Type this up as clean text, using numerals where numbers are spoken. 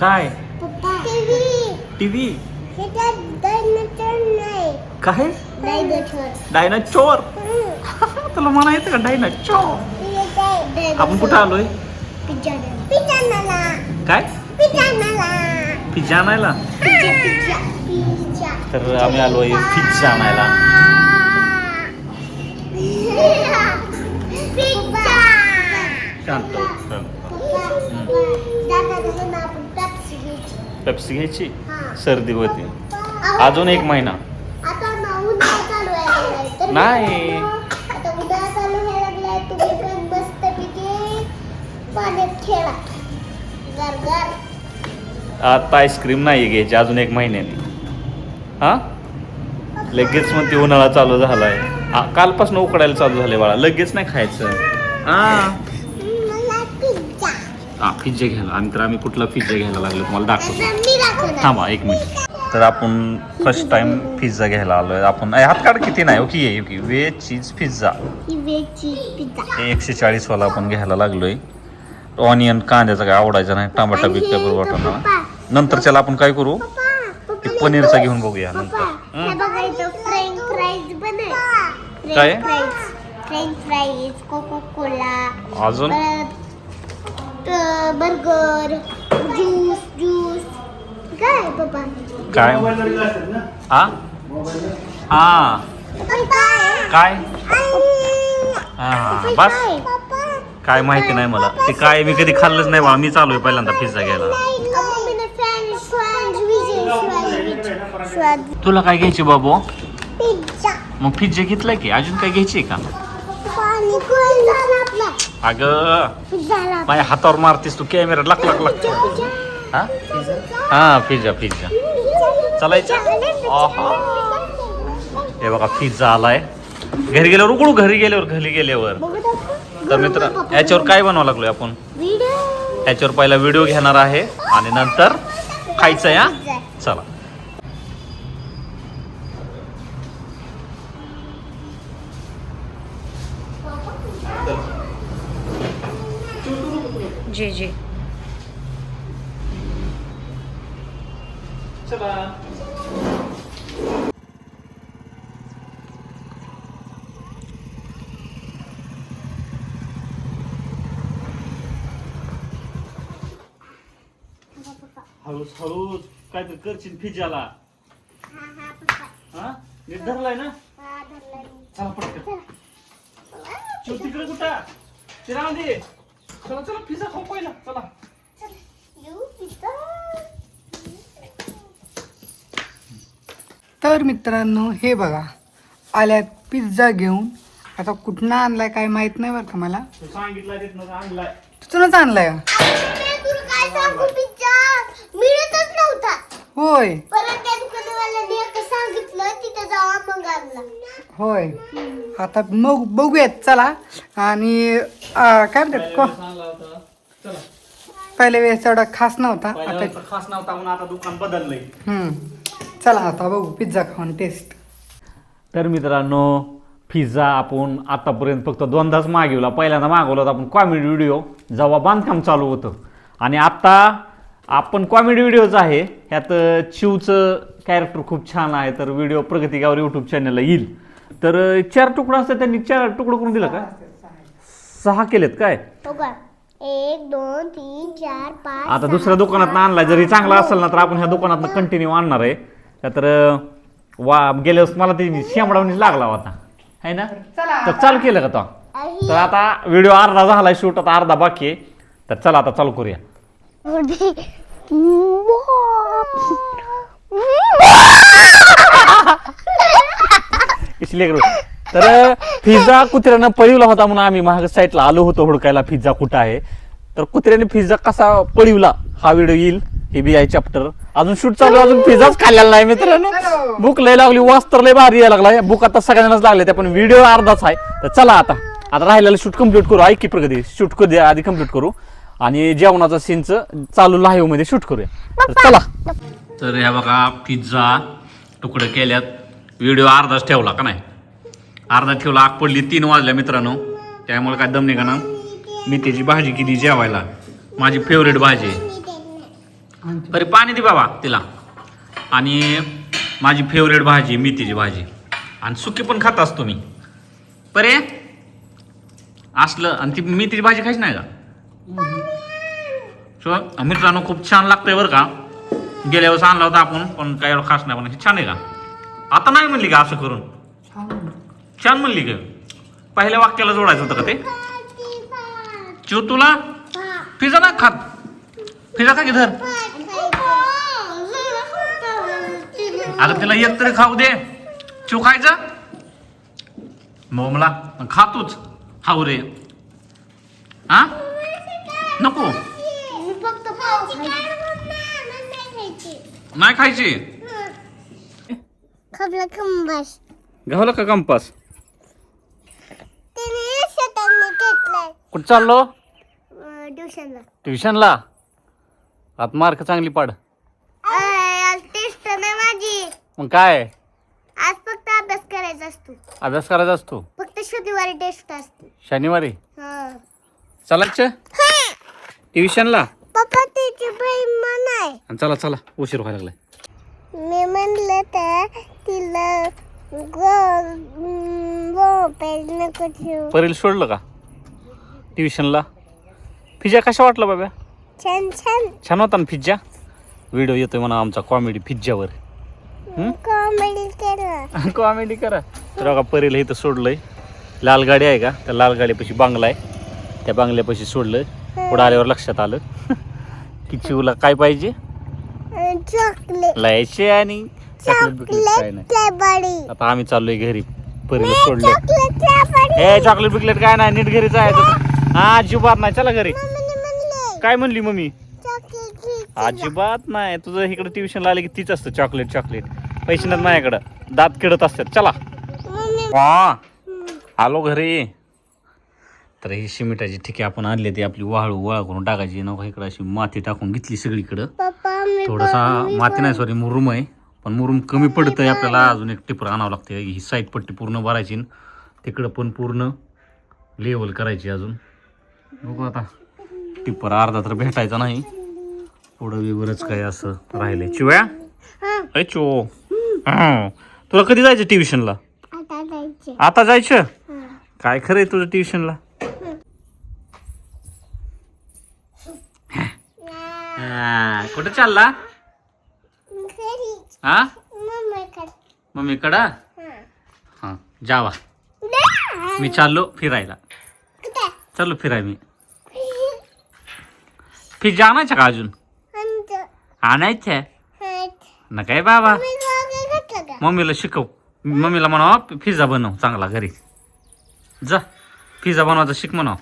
काय टीव्ही काय डायनाचोर तुला म्हणा येतं का डायनाचोर आपण कुठं आलोय काय पिझ्झा आणायला तर आम्ही आलोय पिझ्झा आणायला शांत पेप्सी घ्यायची सर्दी होती अजून 1 महिना नाही आता आईस्क्रीम नाही घ्यायची अजून 1 महिन्याने हा लगेच मग ती उन्हाळा चालू झालाय कालपासून उकडायला चालू झाले बाळा लगेच नाही खायचं हा पिझ्झा घ्यायला आम्ही कुठला पिझ्झा घ्यायला लागलो तुम्हाला दाखवतो थांबा 1 मिनिट तर आपण फर्स्ट टाइम पिझ्झा घ्यायला आलोय आपण हात काढ किती नाही ओके व्हेज चीज पिझ्झा 140 वाला आपण घ्यायला लागलोय ऑनियन कांद्याचा काय आवडायचा नाही टमाटा बी काय बरोबर वाटणार नंतरच्याला आपण काय करू ते पनीरचा घेऊन बघूया नंतर काय फ्रेंच फ्राईज कोको कोला अजून बर्गर ज्यूस काय पप्पा काय हा हा काय हा बस काय माहिती नाही मला ते काय मी कधी खाल्लंच नाही बा मी चालू आहे पहिल्यांदा पिझ्झा घ्यायला तुला काय घ्यायचे बाबू मग पिझ्झा घेतलाय की अजून काय घ्यायचे का अगं माझ्या हातावर मारतीस तू कॅमेरा लाख हा हा पिझ्झा चालायचा हे बघा पिझ्झा आलाय घरी गेल्यावर उघडू घरी गेल्यावर तर मित्र याच्यावर काय बनवावं लागलोय आपण याच्यावर पहिला व्हिडिओ घेणार आहे आणि नंतर खायचं या चला जी चला हळूच काय तर करशील पिझ्झाला हा नीट धरलाय ना चला पटकन तिकडे कुठं ते राहून दे चला पिझ्झा खाऊ पहिला चला तर मित्रांनो हे बघा आल्यात पिझ्झा घेऊन आता कुठनं आणलाय काय माहित नाही बरं का मला तू सांगितलं तिथनं आणलाय तिथूनच आणलाय मिळतच नव्हता होय परत त्या दुकानवाल्याने एकदा सांगितलं तिथे जावा मग आणला होय आता मग बघूयात चला आणि काय म्हणतात पहिल्या वेळेस एवढा खास नव्हता आता खास नव्हता म्हणून आता दुकान बदललंय चला आता बघू पिझ्झा खाऊन टेस्ट तर मित्रांनो पिझ्झा आपण आतापर्यंत फक्त 2दाच मागवला पहिल्यांदा मागवला होता आपण कॉमेडी व्हिडिओ जेव्हा बांधकाम चालू होतं आणि आता आपण कॉमेडी व्हिडिओच आहे ह्यात चिवचं कॅरेक्टर खूप छान आहे तर व्हिडिओ प्रगती गावर यूट्यूब चॅनलला येईल तर 4 तुकडा असतात त्यांनी 4 तुकडं करून दिलं का 6 केलेत काय 1 2 3 4 5 आता दुसऱ्या दुकानात आणलाय जरी चांगला असेल ना तर आपण ह्या दुकानात कंटिन्यू आणणार आहे तर गेल्या वेळेस मला ते शेंबडावणीच लागला होता है ना तर चालू केलं का तो तर आता व्हिडिओ अर्धा झालाय शूट आता अर्धा बाकी आहे तर चला आता चालू करूया इसलिए तर पिझ्झा कुत्र्यानं पळवला होता म्हणून आम्ही महाग साईडला आलो होतो हुडकायला पिझ्झा कुठं आहे तर कुत्र्याने पिझ्झा कसा पळवला हा व्हिडिओ येईल हे बी आहे चॅप्टर अजून शूट चालू अजून पिझ्झाच खाल्लेला नाही मित्रांनो भूक लय लागली वास तर लय भारी यायला लागला भूक आता सगळ्यांनाच लागले त्या पण व्हिडिओ अर्धाच आहे तर चला आता राहिलेलं शूट कम्प्लीट करू ऐक की प्रगती शूट करू आधी कम्प्लीट करू आणि जेवणाचा सीनचं चालू लाईव्ह मध्ये शूट करूया तर चला तर ह्या बघा पिझ्झा तुकडे केल्यात व्हिडिओ अर्धाच ठेवला का नाही अर्धा ठेवला आग पडली 3 वाजल्या मित्रांनो त्यामुळे काय दम निघाना मी त्याची भाजी केली जेवायला माझी फेवरेट भाजी बरे पाणी दे बाबा तिला. आणि माझी फेवरेट भाजी मेथीची भाजी आणि सुकी पण खात असतो मी. बरे असलं आणि ती मेथीची भाजी खायची नाही का? मित्रांनो खूप छान लागतंय बरं का. गेल्या वेळेस आणला होता आपण पण काय एवढं खास नाही. पण हे छान आहे का? आता नाही म्हणली का असं करून? छान म्हणली का? पहिल्या वाक्याला जोडायचं होतं का ते? चिव तुला पिझ्झा नाही खात? पिझ्झा का धर. अगं तिला एक तरी खाऊ दे. चिव खायचा मग मला खातोच. खाऊ रे. हा नको नाही खायची. खपला कंपास घावला का कंपास? त्याने शेतांनी घेतलाय कुठं चाललो? ट्युशनला. ट्युशनला. आत मार्क चांगली पाड. आज टेस्ट नाही माझी. मग काय आज फक्त अभ्यास करायचा असतो. अभ्यास करायचा असतो? फक्त शनिवारी टेस्ट असते. शनिवारी हा. चालायचं ट्युशनला? पप्पा तिची बहीण म्हणाय. चला चला उशीर व्हायला लागलाय. मी म्हणलं तर तिला नको ठेवू. परील सोडलं का ट्युशनला? पिझ्झा कशा वाटला बाबा? छान छान छान होता ना पिझ्झा? व्हिडिओ येतोय म्हणा आमचा कॉमेडी पिझ्झावर. कॉमेडी केलं. कॉमेडी करा. तर बघा परीला इथं सोडलंय. लाल गाडी आहे का? त्या लाल गाडीपाशी बांगला आहे. त्या बांगल्यापाशी सोडलं. पुढे आल्यावर लक्षात आलं की चिवला काय पाहिजे? चॉकलेट. लायचे आणि चॉकलेट बिकलेट काय नाही. चॉकलेट. आता आम्ही चाललोय घरी. परीला सोडलं. चॉकलेट. हे चॉकलेट बिकलेट काय नाही. नीट घरी जायचं. हा अजिबात नाही. चला घरी. काय म्हणली मम्मी? अजिबात नाही. तुझं इकडे ट्युशनला आले की तीच असतं चॉकलेट चॉकलेट. पैसे नाही माझ्याकडं. दात किडत असतात. चला वा आलो घरी. तर ही सिमेंटाची ठिके आपण आणली ती आपली वाळू गोळा करून टाकायची. नको इकडं अशी माती टाकून घेतली सगळीकडं. थोडासा माती नाही सॉरी मुरुम आहे. पण मुरुम कमी पडतंय आपल्याला. अजून एक टिपर आणावं लागते. ही साईड पट्टी पूर्ण भरायची. तिकडं पण पूर्ण लेवल करायची. अजून बघू आता. टिपर अर्धा तर भेटायचा नाही. पुढं वेगळंच काय असं राहिलंय. चिव्या अय चो तुला कधी जायचं ट्युशनला? आता जायचं? काय खरंय तुझं ट्युशनला? कुठे चालला? हा मम्मीकडं? हा जावा. मी चाललो फिरायला. चाललो फिराय मी. पिझ्झा आणायचा का अजून? आणायचं ना काय बाबा. मम्मीला शिकव. मम्मीला म्हणावं पिझ्झा बनव चांगला घरी. जा पिझ्झा बनवायचा शिक म्हणावं.